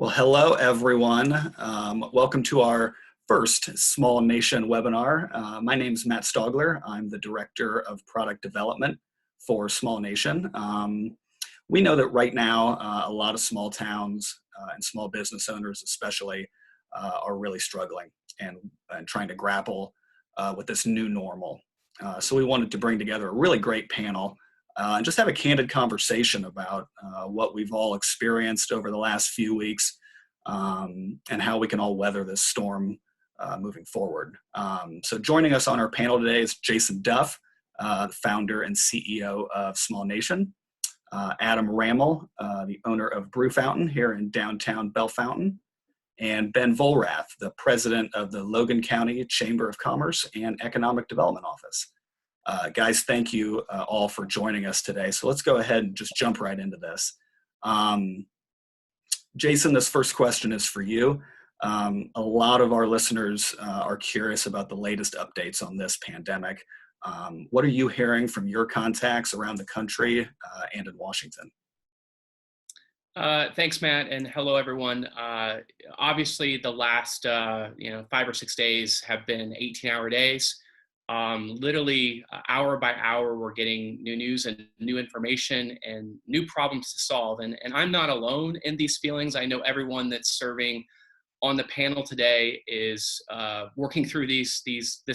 Well, hello, everyone. Welcome to our first Small Nation webinar. My name is Matt Stogler. I'm the Director of Product Development for Small Nation. We know that right now, a lot of small towns and small business owners especially are really struggling and trying to grapple with this new normal. So we wanted to bring together a really great panel and just have a candid conversation about what we've all experienced over the last few weeks and how we can all weather this storm moving forward. So joining us on our panel today is Jason Duff, the founder and CEO of Small Nation, Adam Rammel, the owner of Brew Fountain here in downtown Bellefontaine, and Ben Volrath, the president of the Logan County Chamber of Commerce and Economic Development Office. Guys, thank you all for joining us today. So let's go ahead and just jump right into this. Jason, this first question is for you. A lot of our listeners are curious about the latest updates on this pandemic. What are you hearing from your contacts around the country and in Washington? Thanks, Matt, and hello, everyone. Obviously, the last 5 or 6 days have been 18-hour days. Literally hour by hour, we're getting new news and new information and new problems to solve. And I'm not alone in these feelings. I know everyone that's serving on the panel today is working through this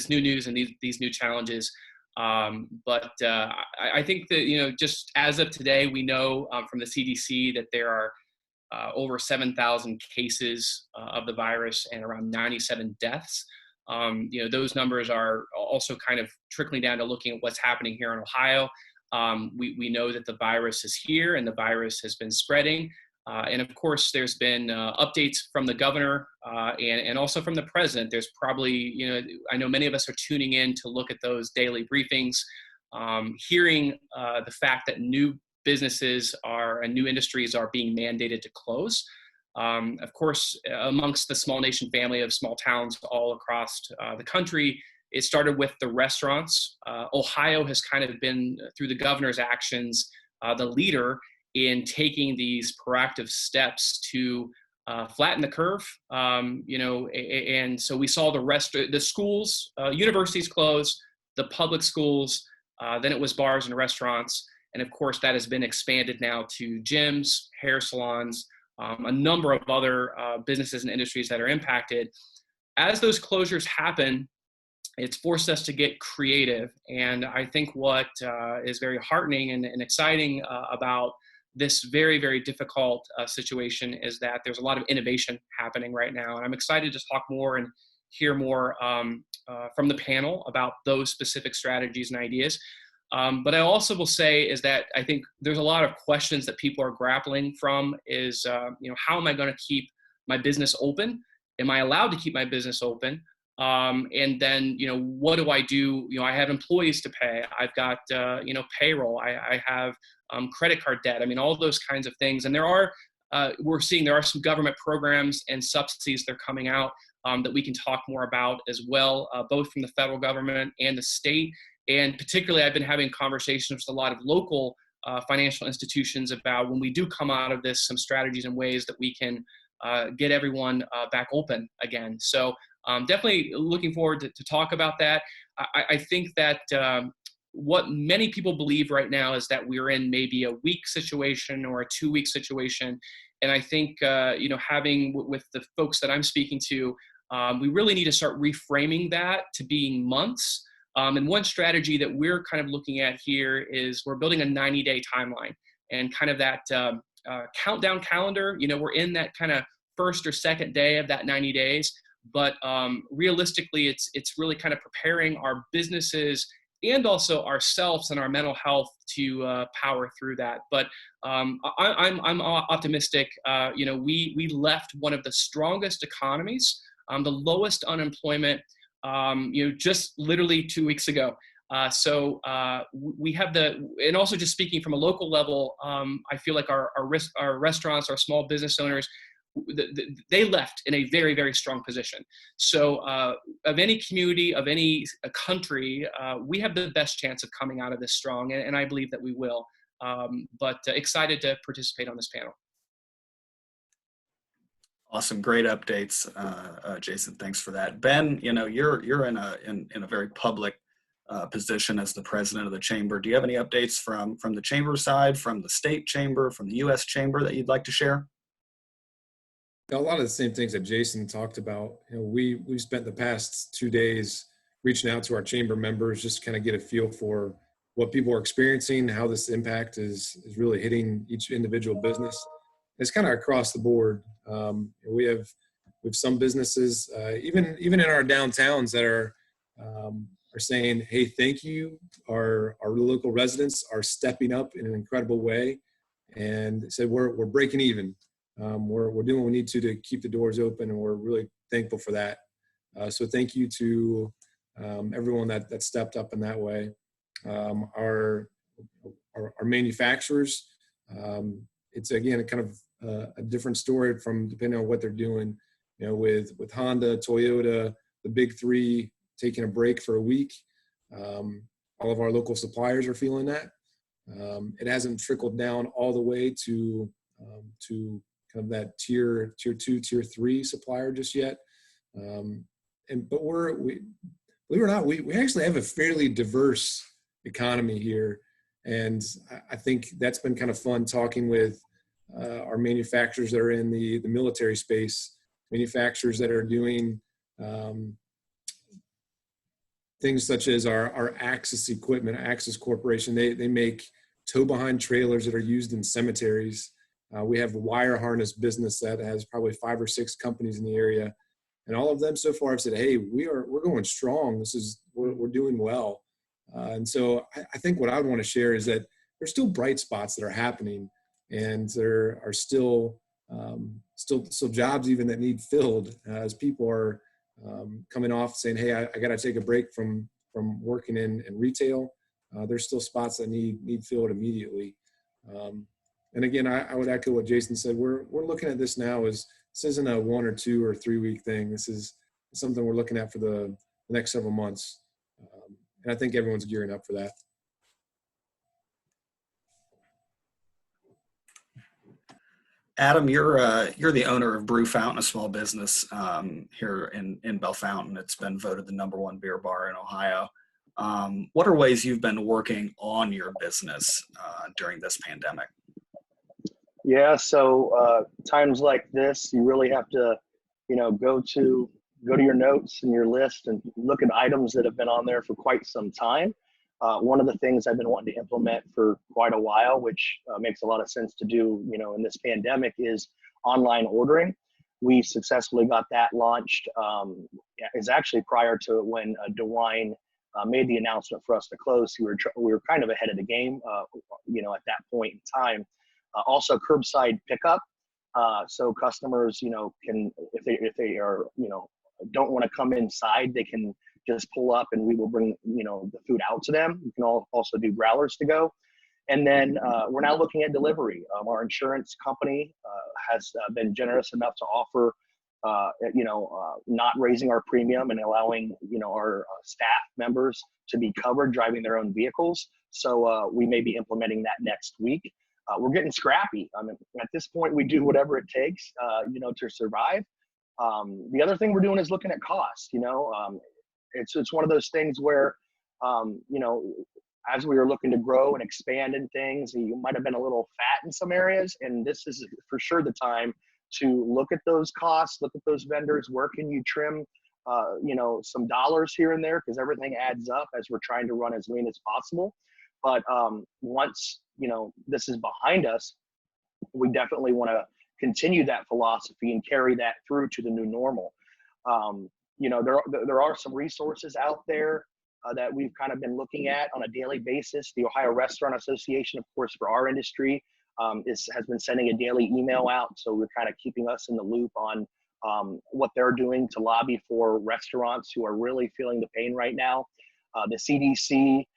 new news and these new challenges. But I think that, just as of today, we know from the CDC that there are over 7,000 cases of the virus and around 97 deaths. Those numbers are also kind of trickling down to looking at what's happening here in Ohio. We know that the virus is here and the virus has been spreading. And of course, there's been updates from the governor and also from the president. There's probably, I know many of us are tuning in to look at those daily briefings, hearing the fact that new businesses and new industries are being mandated to close. Of course, amongst the Small Nation family of small towns all across the country, it started with the restaurants. Ohio has kind of been, through the governor's actions, the leader in taking these proactive steps to flatten the curve. And so we saw the schools, universities close, the public schools, then it was bars and restaurants. And of course, that has been expanded now to gyms, hair salons, a number of other businesses and industries that are impacted. As those closures happen, it's forced us to get creative. And I think what is very heartening and exciting about this very, very difficult situation is that there's a lot of innovation happening right now. And I'm excited to talk more and hear more from the panel about those specific strategies and ideas. But I also will say is that I think there's a lot of questions that people are grappling from is, how am I going to keep my business open? Am I allowed to keep my business open? And then, what do I do? I have employees to pay. I've got, payroll. I have credit card debt. I mean, all those kinds of things. And we're seeing there are some government programs and subsidies that are coming out that we can talk more about as well, both from the federal government and the state. And particularly, I've been having conversations with a lot of local financial institutions about when we do come out of this, some strategies and ways that we can get everyone back open again. So definitely looking forward to talk about that. I think that what many people believe right now is that we're in maybe a week situation or a 2-week situation. And I think, having with the folks that I'm speaking to, we really need to start reframing that to being months. And one strategy that we're kind of looking at here is we're building a 90-day timeline and kind of that countdown calendar. We're in that kind of first or second day of that 90 days. But realistically, it's really kind of preparing our businesses and also ourselves and our mental health to power through that. But I'm optimistic. We left one of the strongest economies, the lowest unemployment, just literally 2 weeks ago. So we have and also just speaking from a local level, I feel like our restaurants, our small business owners, they left in a very, very strong position. So of any community, of any country, we have the best chance of coming out of this strong, and I believe that we will. But excited to participate on this panel. Awesome, great updates, Jason. Thanks for that. Ben, you're in a very public position as the president of the chamber. Do you have any updates from the chamber side, from the state chamber, from the U.S. chamber that you'd like to share? A lot of the same things that Jason talked about. We spent the past 2 days reaching out to our chamber members just to kind of get a feel for what people are experiencing, how this impact is really hitting each individual business. It's kind of across the board. We have some businesses, even in our downtowns, that are saying, "Hey, thank you." Our local residents are stepping up in an incredible way, and said, "We're breaking even. We're doing what we need to keep the doors open, and we're really thankful for that." So thank you to everyone that stepped up in that way. Our manufacturers, it's again kind of a different story from depending on what they're doing. With Honda, Toyota, the big three taking a break for a week. All of our local suppliers are feeling that. It hasn't trickled down all the way to kind of that tier 2, tier 3 supplier just yet. But we believe it or not, we actually have a fairly diverse economy here. And I think that's been kind of fun talking with our manufacturers that are in the military space, manufacturers that are doing things such as our Axis equipment, Axis Corporation. They make tow-behind trailers that are used in cemeteries. We have a wire harness business that has probably 5 or 6 companies in the area. And all of them so far have said, "Hey, we're going strong. We're doing well." And so I think what I would want to share is that there's still bright spots that are happening, and there are still jobs even that need filled as people are coming off saying, "Hey, I got to take a break from working in retail." There's still spots that need filled immediately. And again, I would echo what Jason said. We're looking at this now as this isn't a 1 or 2 or 3 week thing. This is something we're looking at for the next several months. And I think everyone's gearing up for that. Adam, you're the owner of Brew Fountain, a small business here in Bellefontaine. It's been voted the #1 beer bar in Ohio. What are ways you've been working on your business during this pandemic? Yeah, so times like this, you really have to, go to your notes and your list and look at items that have been on there for quite some time. One of the things I've been wanting to implement for quite a while, which makes a lot of sense to do, in this pandemic, is online ordering. We successfully got that launched. Is actually prior to when DeWine made the announcement for us to close. We were kind of ahead of the game, at that point in time. Also curbside pickup. So customers, can, if they are, don't want to come inside, they can just pull up and we will bring, the food out to them. We can also do growlers to go. And then we're now looking at delivery. Our insurance company has been generous enough to offer, not raising our premium and allowing, our staff members to be covered driving their own vehicles. So we may be implementing that next week. We're getting scrappy. I mean, at this point, we do whatever it takes, to survive. The other thing we're doing is looking at cost. It's one of those things where, as we were looking to grow and expand in things, you might have been a little fat in some areas, and this is for sure the time to look at those costs, look at those vendors. Where can you trim, some dollars here and there, because everything adds up as we're trying to run as lean as possible. But once this is behind us, we definitely want to continue that philosophy and carry that through to the new normal. There are some resources out there that we've kind of been looking at on a daily basis. The Ohio Restaurant Association, of course, for our industry, has been sending a daily email out. So we're kind of keeping us in the loop on what they're doing to lobby for restaurants who are really feeling the pain right now. The CDC,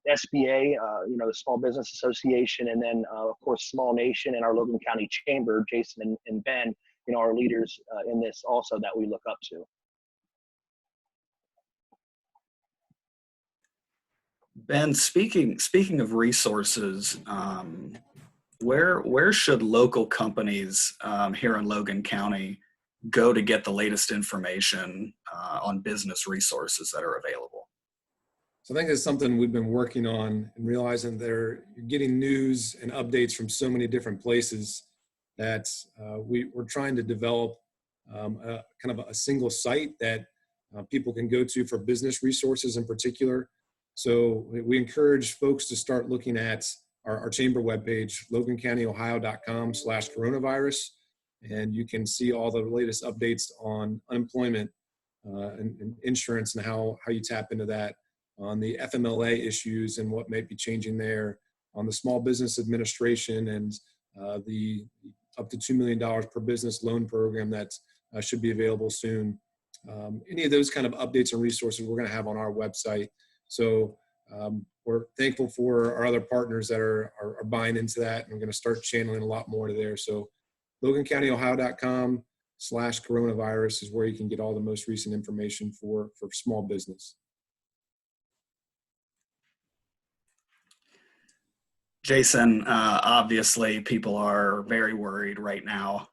SBA, the Small Business Association, and then, of course, Small Nation and our Logan County Chamber, Jason and Ben, are leaders in this also that we look up to. Ben, speaking of resources, Where should local companies here in Logan County go to get the latest information on business resources that are available? So I think it's something we've been working on and realizing you're getting news and updates from so many different places that we're trying to develop a kind of a single site that people can go to for business resources in particular. So we encourage folks to start looking at our chamber webpage, logancounty.ohio.com/coronavirus, and you can see all the latest updates on unemployment and insurance and how you tap into that, on the FMLA issues and what may be changing there, on the Small Business Administration and the up to $2 million per business loan program that should be available soon. Any of those kind of updates and resources we're going to have on our website. So we're thankful for our other partners that are buying into that, and we're going to start channeling a lot more to there. So logancounty.ohio.com/coronavirus is where you can get all the most recent information for small business. Jason, obviously people are very worried right now.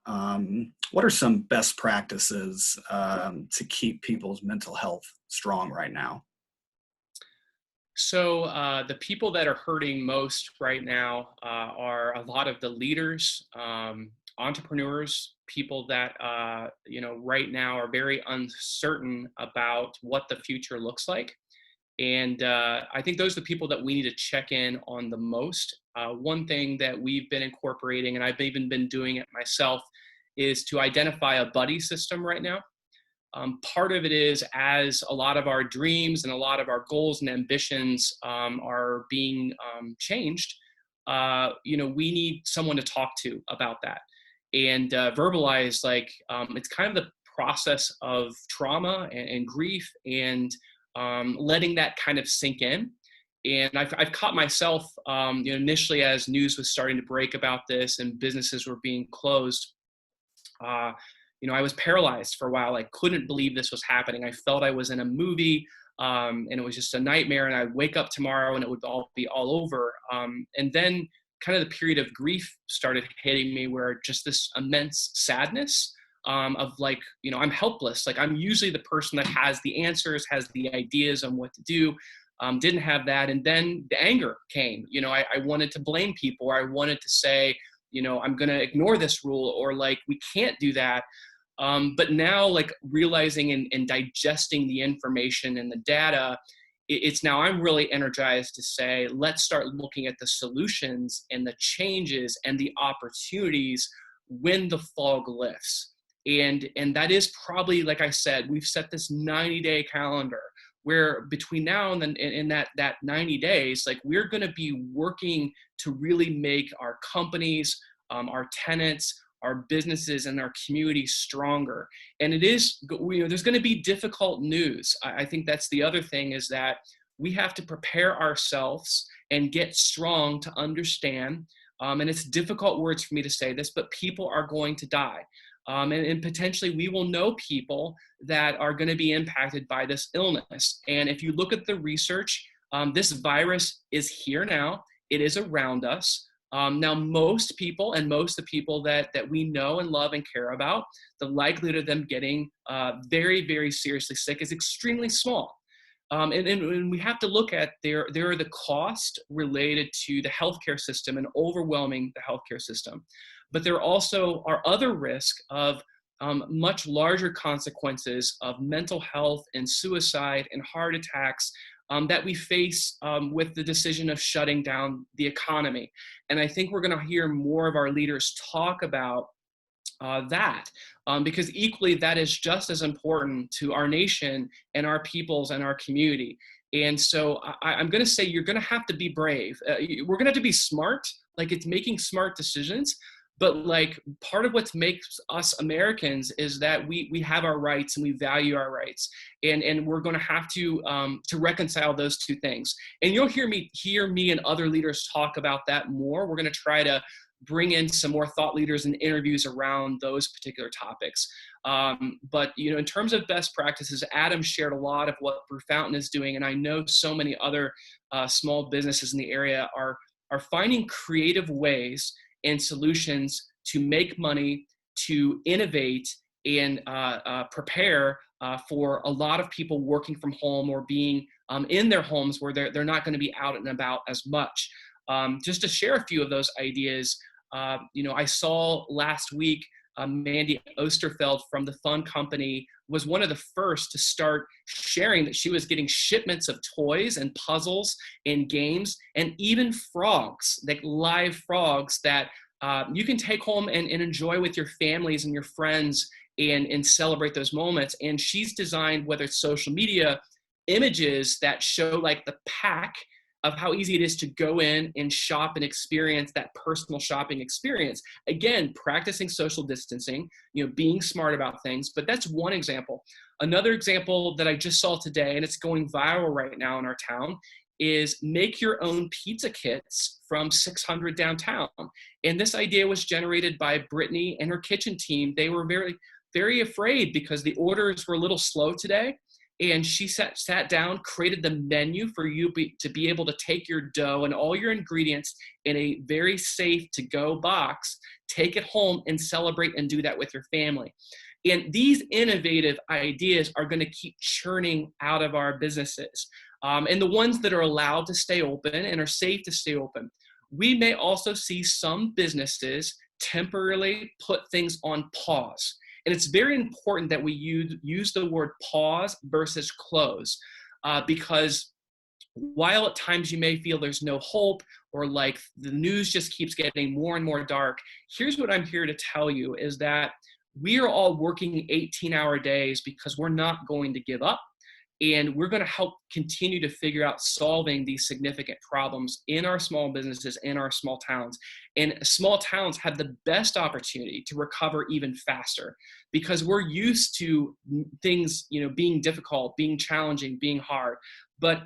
What are some best practices to keep people's mental health strong right now? So the people that are hurting most right now are a lot of the leaders, entrepreneurs, people that right now are very uncertain about what the future looks like. And I think those are the people that we need to check in on the most. One thing that we've been incorporating, and I've even been doing it myself, is to identify a buddy system right now. Part of it is, as a lot of our dreams and a lot of our goals and ambitions are being changed, we need someone to talk to about that and verbalize, it's kind of the process of trauma and grief and letting that kind of sink in. And I've caught myself, initially as news was starting to break about this and businesses were being closed, I was paralyzed for a while. I couldn't believe this was happening. I felt I was in a movie, and it was just a nightmare. And I'd wake up tomorrow and it would all be all over. And then kind of the period of grief started hitting me, where just this immense sadness of I'm helpless. I'm usually the person that has the answers, has the ideas on what to do. Didn't have that. And then the anger came. I wanted to blame people, or I wanted to say, I'm going to ignore this rule, or we can't do that. But now realizing and digesting the information and the data, it's now I'm really energized to say, let's start looking at the solutions and the changes and the opportunities when the fog lifts. And that is probably, like I said, we've set this 90-day calendar where between now and then in that 90 days, we're going to be working to really make our companies, our tenants, our businesses, and our community stronger. And it is, there's going to be difficult news. I think that's the other thing, is that we have to prepare ourselves and get strong to understand. And it's difficult words for me to say this, but people are going to die. And potentially we will know people that are going to be impacted by this illness. And if you look at the research, this virus is here now. It is around us. Now, most people, and most of the people that we know and love and care about, the likelihood of them getting very, very seriously sick is extremely small. And we have to look at there are the costs related to the healthcare system and overwhelming the healthcare system. But there also are other risks of much larger consequences of mental health and suicide and heart attacks that we face with the decision of shutting down the economy. And I think we're going to hear more of our leaders talk about that, because equally that is just as important to our nation and our peoples and our community. And so I'm going to say you're going to have to be brave. We're going to have to be smart, it's making smart decisions. But part of what makes us Americans is that we have our rights and we value our rights, and we're going to have to reconcile those two things. And you'll hear me and other leaders talk about that more. We're going to try to bring in some more thought leaders and interviews around those particular topics. But in terms of best practices, Adam shared a lot of what Brew Fountain is doing, and I know so many other small businesses in the area are finding creative ways and solutions to make money, to innovate, and prepare for a lot of people working from home or being in their homes where they're not going to be out and about as much. Just to share a few of those ideas, I saw last week Mandy Osterfeld from the Fun Company was one of the first to start sharing that she was getting shipments of toys and puzzles and games and even frogs, like live frogs that you can take home and enjoy with your families and your friends and celebrate those moments. And she's designed, whether it's social media, images that show like the pack of how easy it is to go in and shop and experience that personal shopping experience. Again, practicing social distancing, being smart about things, but that's one example. Another example that I just saw today, and it's going viral right now in our town, is make your own pizza kits from 600 downtown. And this idea was generated by Brittany and her kitchen team. They were very, very afraid because the orders were a little slow today. And she sat down, created the menu for you to be able to take your dough and all your ingredients in a very safe to-go box, take it home and celebrate and do that with your family. And these innovative ideas are going to keep churning out of our businesses. And the ones that are allowed to stay open and are safe to stay open. We may also see some businesses temporarily put things on pause. And it's very important that we use the word pause versus close, because while at times you may feel there's no hope or like the news just keeps getting more and more dark, here's what I'm here to tell you is that we are all working 18-hour days because we're not going to give up. And we're going to help continue to figure out solving these significant problems in our small businesses, in our small towns. And small towns have the best opportunity to recover even faster because we're used to things, being difficult, being challenging, being hard. But,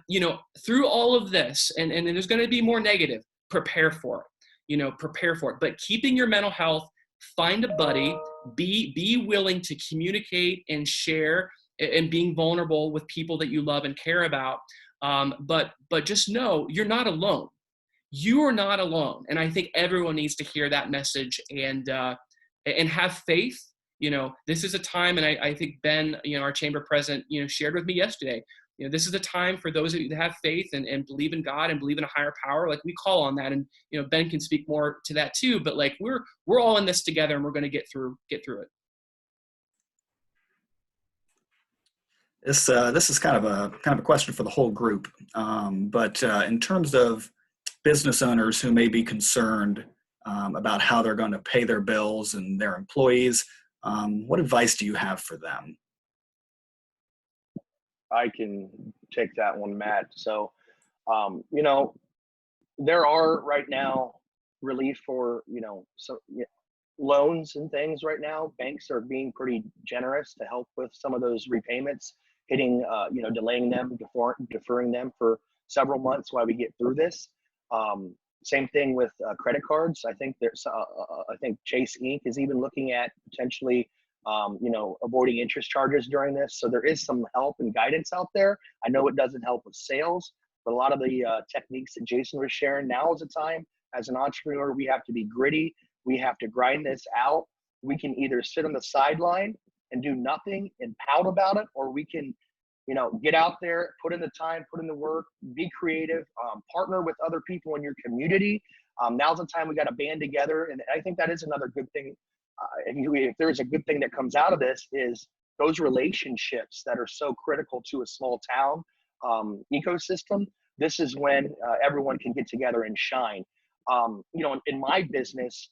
through all of this, and there's going to be more negative, prepare for it, prepare for it. But keeping your mental health, find a buddy, be willing to communicate and share and being vulnerable with people that you love and care about. But just know you're not alone. You are not alone. And I think everyone needs to hear that message and have faith. This is a time, and I think Ben, our chamber president, shared with me yesterday, this is a time for those of you that have faith and believe in God and believe in a higher power. Like we call on that. And, Ben can speak more to that too, but like we're all in this together and we're going to get through it. This is kind of a question for the whole group, but in terms of business owners who may be concerned about how they're going to pay their bills and their employees, what advice do you have for them? I can take that one, Matt. So, there are right now relief for, loans and things right now. Banks are being pretty generous to help with some of those repayments, delaying them, deferring them for several months while we get through this. Same thing with credit cards. I think I think Chase Inc. is even looking at potentially, avoiding interest charges during this. So there is some help and guidance out there. I know it doesn't help with sales, but a lot of the techniques that Jason was sharing, now is the time. As an entrepreneur, we have to be gritty. We have to grind this out. We can either sit on the sideline and do nothing and pout about it, or we can, get out there, put in the time, put in the work, be creative, partner with other people in your community. Now's the time we got to band together. And I think that is another good thing. If there's a good thing that comes out of this, is those relationships that are so critical to a small town ecosystem. This is when everyone can get together and shine. In my business,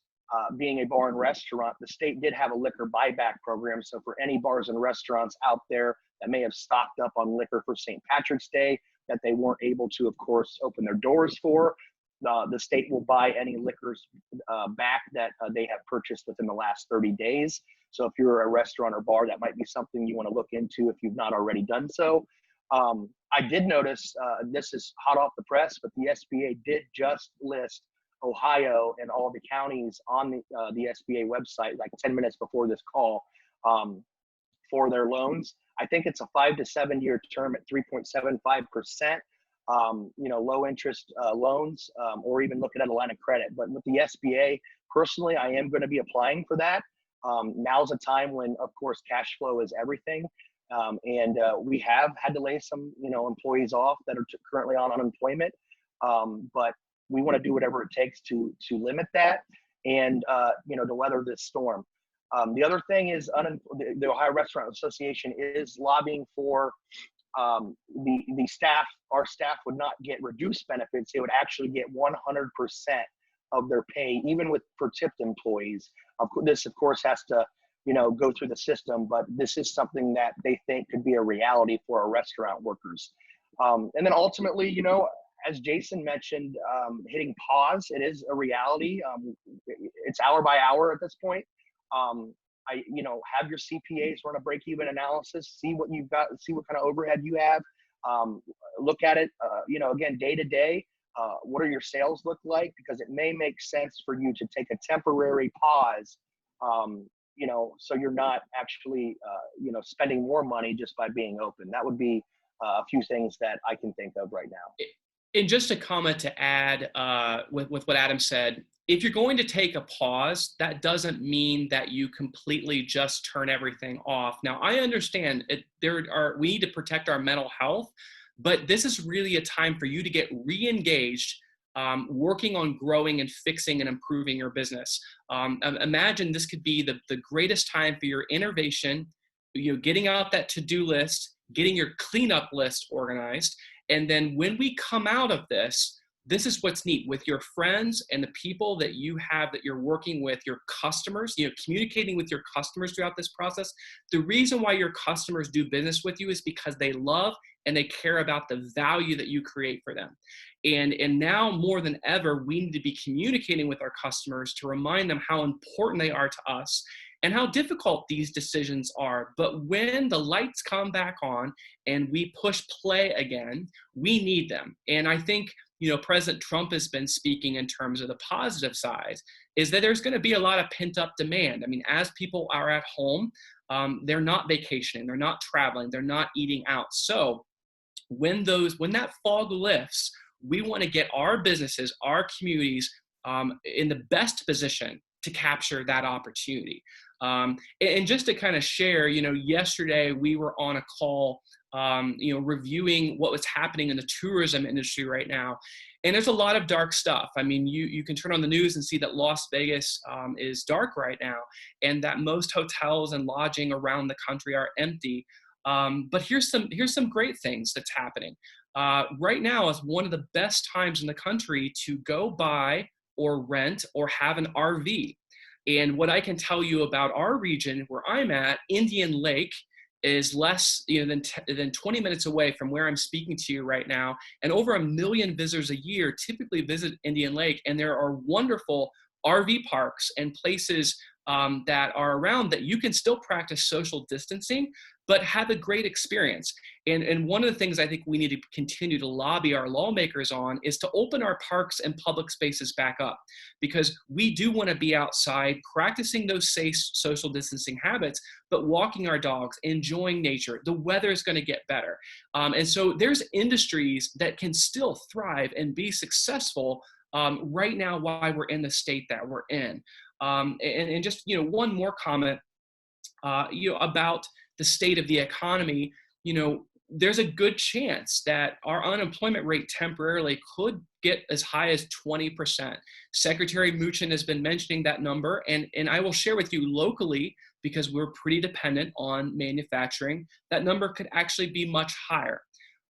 being a bar and restaurant, the state did have a liquor buyback program. So for any bars and restaurants out there that may have stocked up on liquor for St. Patrick's Day that they weren't able to, of course, open their doors for, the state will buy any liquors back that they have purchased within the last 30 days. So if you're a restaurant or bar, that might be something you want to look into if you've not already done so. I did notice, this is hot off the press, but the SBA did just list Ohio and all the counties on the SBA website like 10 minutes before this call for their loans. I think it's a 5 to 7 year term at 3.75%. low interest loans, or even looking at a line of credit. But with the SBA, personally, I am going to be applying for that. Now's a time when, of course, cash flow is everything. And we have had to lay some, employees off that are currently on unemployment. But we want to do whatever it takes to limit that and, to weather this storm. The other thing is the Ohio Restaurant Association is lobbying for the staff. Our staff would not get reduced benefits. They would actually get 100% of their pay, even for tipped employees. This, of course, has to, go through the system, but this is something that they think could be a reality for our restaurant workers. And then ultimately, as Jason mentioned, hitting pause, it is a reality. It's hour by hour at this point. Have your CPAs run a break-even analysis, see what you've got, see what kind of overhead you have. Look at it, again, day to day. What are your sales look like? Because it may make sense for you to take a temporary pause, so you're not actually, spending more money just by being open. That would be a few things that I can think of right now. And just a comment to add with what Adam said, if you're going to take a pause, that doesn't mean that you completely just turn everything off. Now, I understand we need to protect our mental health, but this is really a time for you to get re-engaged, working on growing and fixing and improving your business. Imagine this could be the greatest time for your innovation, getting out that to-do list, getting your cleanup list organized. And then when we come out of this is what's neat with your friends and the people that you have that you're working with, your customers, communicating with your customers throughout this process. The reason why your customers do business with you is because they love and they care about the value that you create for them. And now more than ever, we need to be communicating with our customers to remind them how important they are to us and how difficult these decisions are. But when the lights come back on and we push play again, we need them. And I think, President Trump has been speaking in terms of the positive side, is that there's going to be a lot of pent-up demand. I mean, as people are at home, they're not vacationing, they're not traveling, they're not eating out. So when that fog lifts, we want to get our businesses, our communities in the best position to capture that opportunity. And just to kind of share, yesterday we were on a call, reviewing what was happening in the tourism industry right now. And there's a lot of dark stuff. I mean, you can turn on the news and see that Las Vegas is dark right now, and that most hotels and lodging around the country are empty. But here's some great things that's happening. Right now is one of the best times in the country to go buy or rent or have an RV. And what I can tell you about our region where I'm at, Indian Lake is less than 20 minutes away from where I'm speaking to you right now. And over 1 million visitors a year typically visit Indian Lake. And there are wonderful RV parks and places that are around that you can still practice social distancing, but have a great experience. And one of the things I think we need to continue to lobby our lawmakers on is to open our parks and public spaces back up, because we do want to be outside practicing those safe social distancing habits, but walking our dogs, enjoying nature. The weather is going to get better. And so there's industries that can still thrive and be successful right now while we're in the state that we're in. And just, one more comment, about the state of the economy. There's a good chance that our unemployment rate temporarily could get as high as 20%. Secretary Mnuchin has been mentioning that number, and I will share with you locally, because we're pretty dependent on manufacturing, that number could actually be much higher.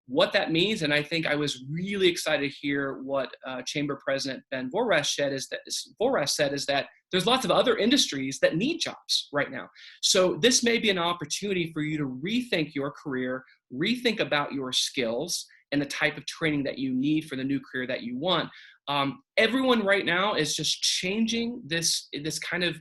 What that means, and I think I was really excited to hear what Chamber President Ben Vorrath said, is that there's lots of other industries that need jobs right now. So this may be an opportunity for you to rethink your career, rethink about your skills and the type of training that you need for the new career that you want. Everyone right now is just changing this kind of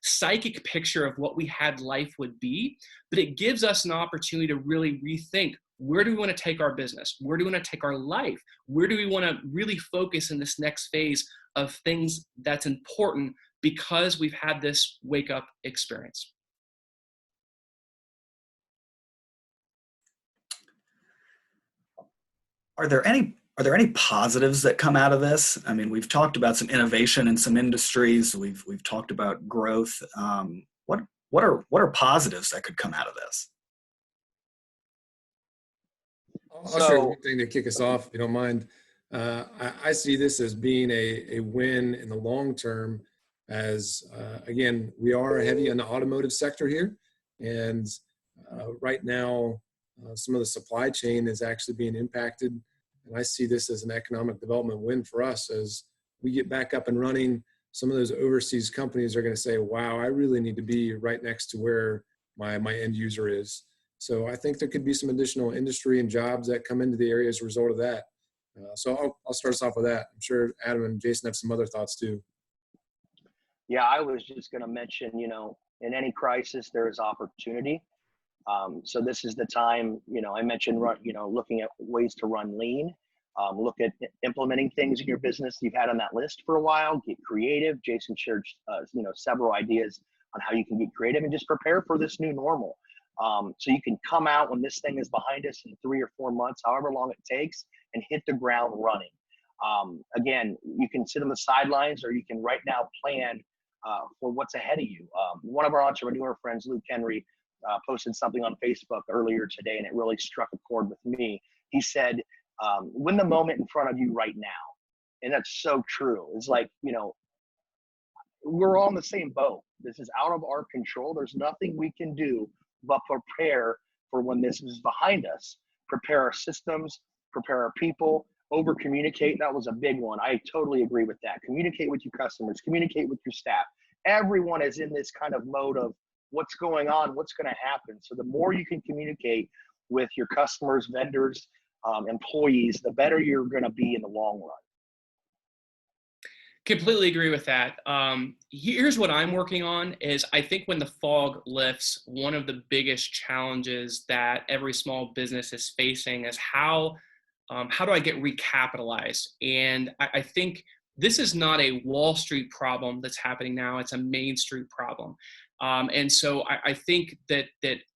psychic picture of what we had life would be, but it gives us an opportunity to really rethink, where do we want to take our business? Where do we want to take our life? Where do we want to really focus in this next phase of things that's important, because we've had this wake up experience? Are there any positives that come out of this? I mean, we've talked about some innovation in some industries. We've talked about growth. What are positives that could come out of this? I'll share So one thing to kick us off, if you don't mind. I see this as being a win in the long term, as again, we are heavy in the automotive sector here. And right now, some of the supply chain is actually being impacted. And I see this as an economic development win for us as we get back up and running. Some of those overseas companies are going to say, wow, I really need to be right next to where my end user is. So I think there could be some additional industry and jobs that come into the area as a result of that. So I'll start us off with that. I'm sure Adam and Jason have some other thoughts too. yeah, I was just going to mention, in any crisis there is opportunity. So this is the time, I mentioned, looking at ways to run lean, look at implementing things in your business you've had on that list for a while, get creative. Jason shared, several ideas on how you can get creative and just prepare for this new normal. So you can come out when this thing is behind us in 3 or 4 months, however long it takes, and hit the ground running. Again, you can sit on the sidelines or you can right now plan for what's ahead of you. One of our entrepreneur friends, Luke Henry, posted something on Facebook earlier today, and it really struck a chord with me. He said, win the moment in front of you right now. And that's so true. It's like, we're all in the same boat. This is out of our control. There's nothing we can do but prepare for when this is behind us. Prepare our systems, prepare our people, over communicate. That was a big one. I totally agree with that. Communicate with your customers, communicate with your staff. Everyone is in this kind of mode of what's going on, what's going to happen. So the more you can communicate with your customers, vendors, employees, the better you're going to be in the long run. Completely agree with that. Here's what I'm working on is I think when the fog lifts, one of the biggest challenges that every small business is facing is how do I get recapitalized? And I think this is not a Wall Street problem that's happening now. It's a Main Street problem. And so I think that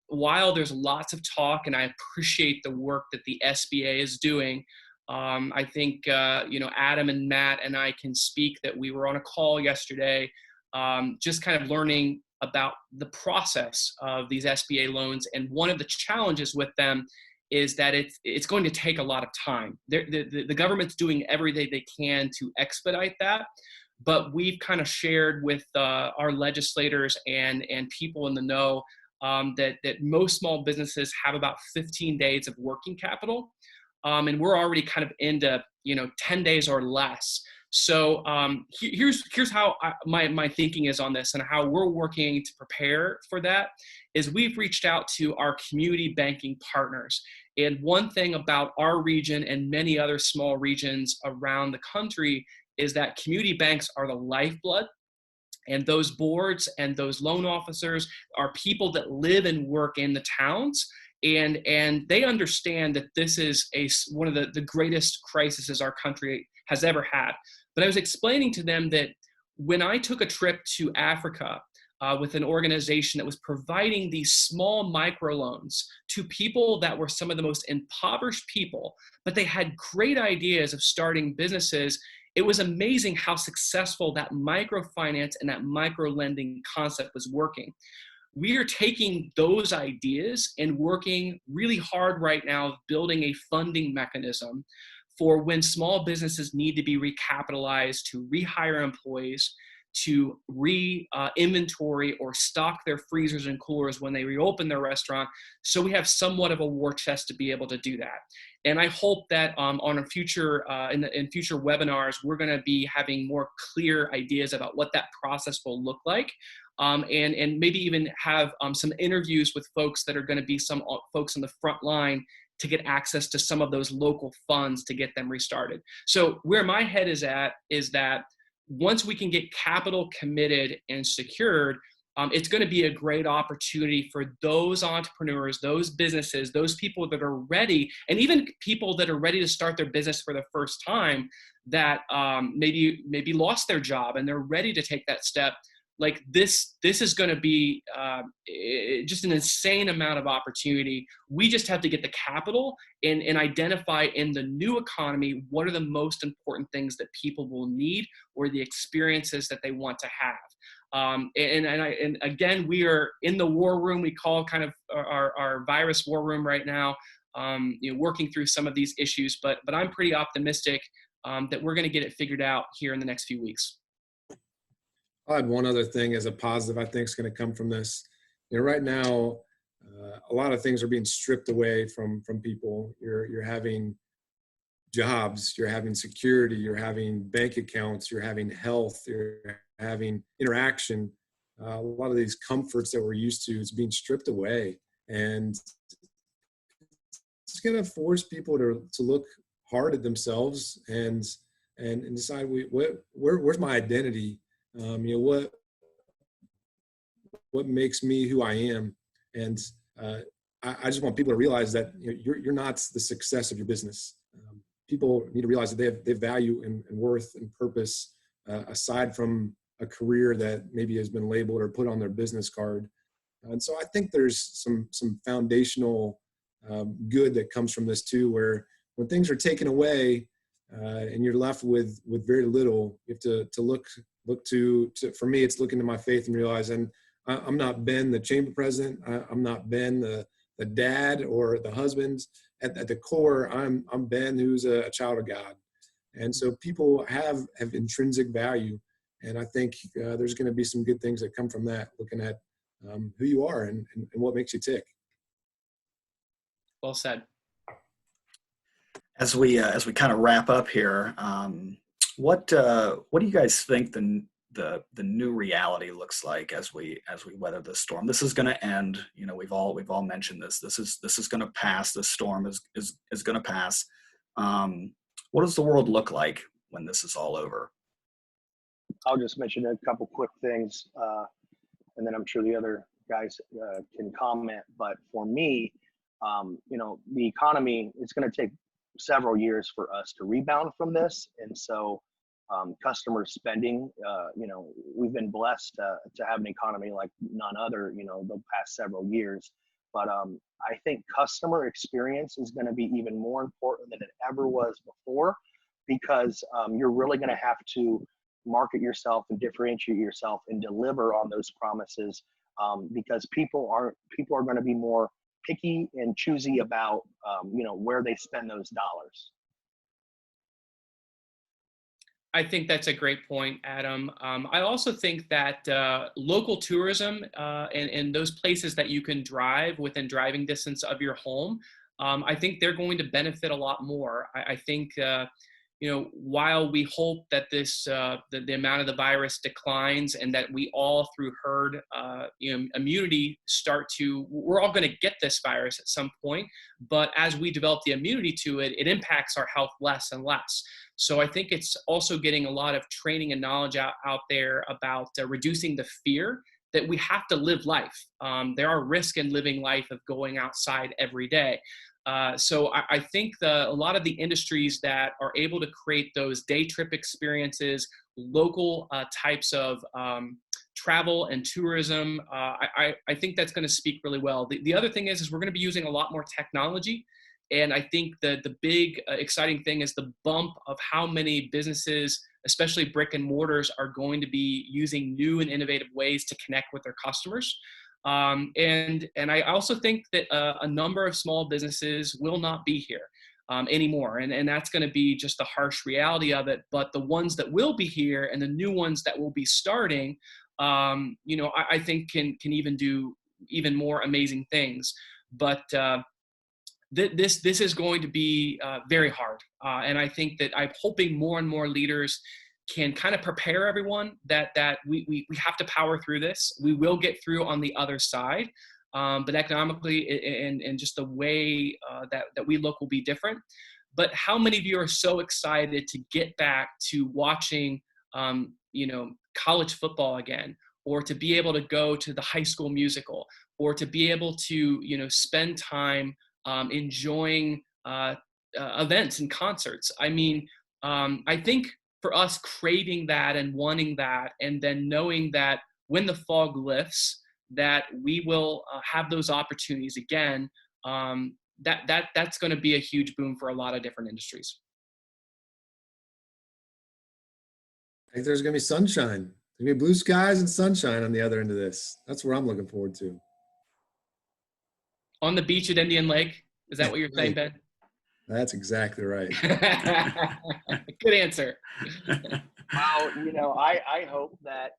while there's lots of talk, and I appreciate the work that the SBA is doing, I think, Adam and Matt and I can speak that we were on a call yesterday, just kind of learning about the process of these SBA loans. And one of the challenges with them is that it's going to take a lot of time. The government's doing everything they can to expedite that. But we've kind of shared with our legislators and people in the know that most small businesses have about 15 days of working capital. And we're already kind of into 10 days or less. So here's how my thinking is on this and how we're working to prepare for that is we've reached out to our community banking partners. And one thing about our region and many other small regions around the country is that community banks are the lifeblood. And those boards and those loan officers are people that live and work in the towns. And they understand that this is one of the greatest crises our country has ever had. But I was explaining to them that when I took a trip to Africa with an organization that was providing these small microloans to people that were some of the most impoverished people, but they had great ideas of starting businesses, it was amazing how successful that microfinance and that micro lending concept was working. We are taking those ideas and working really hard right now, building a funding mechanism for when small businesses need to be recapitalized, to rehire employees, to re-inventory or stock their freezers and coolers when they reopen their restaurant. So we have somewhat of a war chest to be able to do that. And I hope that in future webinars, we're going to be having more clear ideas about what that process will look like. And maybe even have some interviews with folks that are going to be some folks on the front line to get access to some of those local funds to get them restarted. So where my head is at is that once we can get capital committed and secured, it's going to be a great opportunity for those entrepreneurs, those businesses, those people that are ready, and even people that are ready to start their business for the first time that maybe lost their job and they're ready to take that step. like this is going to be just an insane amount of opportunity. We just have to get the capital and identify in the new economy what are the most important things that people will need or the experiences that they want to have. And again, we are in the war room. We call kind of our virus war room right now, working through some of these issues. But I'm pretty optimistic that we're going to get it figured out here in the next few weeks. I'll add one other thing as a positive I think is going to come from this. Right now, a lot of things are being stripped away from people. You're having jobs, you're having security, you're having bank accounts, you're having health, you're having interaction. A lot of these comforts that we're used to is being stripped away, and it's going to force people to look hard at themselves and decide where's my identity. What makes me who I am, and I just want people to realize that you're not the success of your business. People need to realize that they have value and worth and purpose aside from a career that maybe has been labeled or put on their business card. And so I think there's some foundational good that comes from this too, where when things are taken away and you're left with very little, you have to look to for me, it's looking to my faith and realizing I'm not Ben, the chamber president. I'm not Ben, the dad or the husband. At the core, I'm Ben, who's a child of God. And so people have intrinsic value. And I think there's going to be some good things that come from that, looking at who you are and what makes you tick. Well said. As we kind of wrap up here, what do you guys think the new reality looks like as we weather this storm? This is going to end. We've all mentioned this. This is going to pass. This storm is going to pass. What does the world look like when this is all over? I'll just mention a couple quick things, and then I'm sure the other guys can comment. But for me, the economy, it's going to take several years for us to rebound from this. And so customer spending, we've been blessed to have an economy like none other, the past several years. But I think customer experience is going to be even more important than it ever was before, because you're really going to have to market yourself and differentiate yourself and deliver on those promises, because people are going to be more picky and choosy about where they spend those dollars. I think that's a great point, Adam. I also think that local tourism and those places that you can drive within driving distance of your home, I think they're going to benefit a lot more. I think while we hope that this the amount of the virus declines and that we all through herd immunity we're all going to get this virus at some point, but as we develop the immunity to it, it impacts our health less and less. So I think it's also getting a lot of training and knowledge out there about reducing the fear that we have to live life. There are risks in living life of going outside every day. So I think a lot of the industries that are able to create those day trip experiences, local types of travel and tourism, I think that's going to speak really well. The other thing is we're going to be using a lot more technology. And I think the big exciting thing is the bump of how many businesses, especially brick and mortars, are going to be using new and innovative ways to connect with their customers. And I also think that a number of small businesses will not be here anymore. And that's going to be just the harsh reality of it. But the ones that will be here and the new ones that will be starting, I think can even do even more amazing things. But this is going to be very hard. And I think that I'm hoping more and more leaders can kind of prepare everyone that we have to power through this. We will get through on the other side, but economically and just the way that we look will be different. But how many of you are so excited to get back to watching, college football again, or to be able to go to the high school musical, or to be able to, spend time enjoying events and concerts? I mean, I think for us craving that and wanting that, and then knowing that when the fog lifts, that we will have those opportunities again. That's going to be a huge boom for a lot of different industries. I think there's going to be sunshine. There's going to be blue skies and sunshine on the other end of this. That's what I'm looking forward to. On the beach at Indian Lake. Is that what you're saying, Ben? That's exactly right. Good answer. Well, I hope that,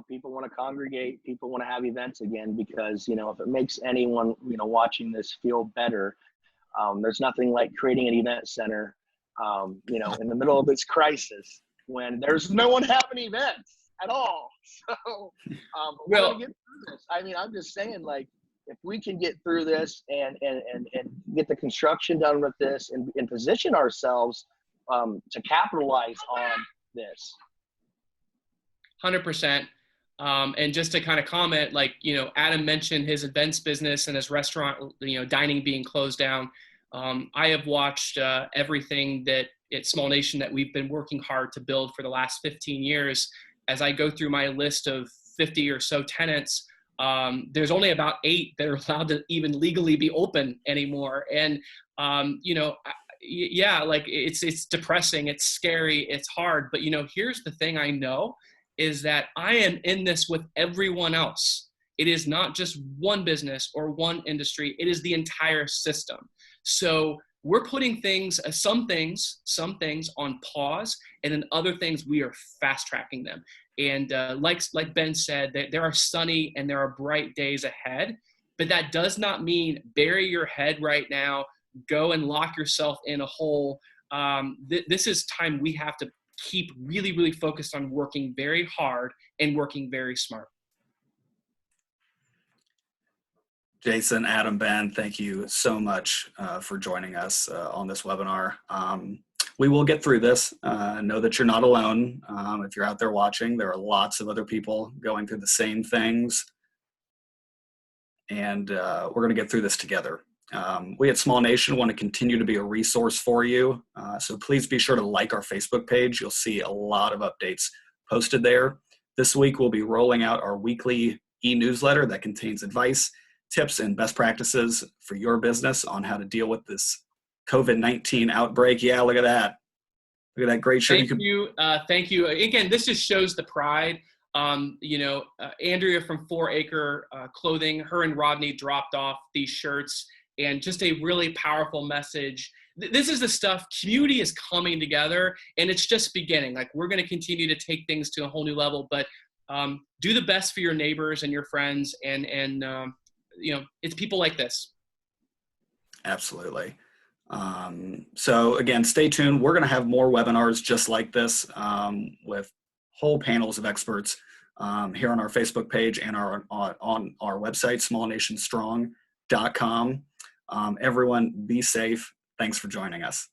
people want to congregate, people want to have events again, because, if it makes anyone, watching this feel better, there's nothing like creating an event center, in the middle of this crisis when there's no one having events at all. So we're going to get through this. I mean, I'm just saying, like, if we can get through this and get the construction done with this and position ourselves to capitalize on this. 100%. And just to kind of comment, like, Adam mentioned his events business and his restaurant, dining being closed down. I have watched everything that at Small Nation that we've been working hard to build for the last 15 years. As I go through my list of 50 or so tenants, there's only about 8 that are allowed to even legally be open anymore. And, yeah, like it's depressing, it's scary, it's hard. But, here's the thing I know is that I am in this with everyone else. It is not just one business or one industry. It is the entire system. So we're putting some things on pause, and then other things we are fast tracking them. And like Ben said, there are sunny and there are bright days ahead, but that does not mean bury your head right now, go and lock yourself in a hole. This is time we have to keep really, really focused on working very hard and working very smart. Jason, Adam, Ben, thank you so much for joining us on this webinar. We will get through this. Know that you're not alone. If you're out there watching, there are lots of other people going through the same things. And we're going to get through this together. We at Small Nation want to continue to be a resource for you. So please be sure to like our Facebook page. You'll see a lot of updates posted there. This week, we'll be rolling out our weekly e-newsletter that contains advice, tips, and best practices for your business on how to deal with this COVID-19 outbreak. Yeah, look at that. Look at that great shirt. Thank you. Again, this just shows the pride. Andrea from 4 Acre Clothing, her and Rodney dropped off these shirts, and just a really powerful message. This is the stuff, community is coming together, and it's just beginning. Like, we're going to continue to take things to a whole new level, but do the best for your neighbors and your friends, and it's people like this. Absolutely. So again, stay tuned. We're going to have more webinars just like this with whole panels of experts here on our Facebook page and on our website, smallnationstrong.com. Everyone, be safe. Thanks for joining us.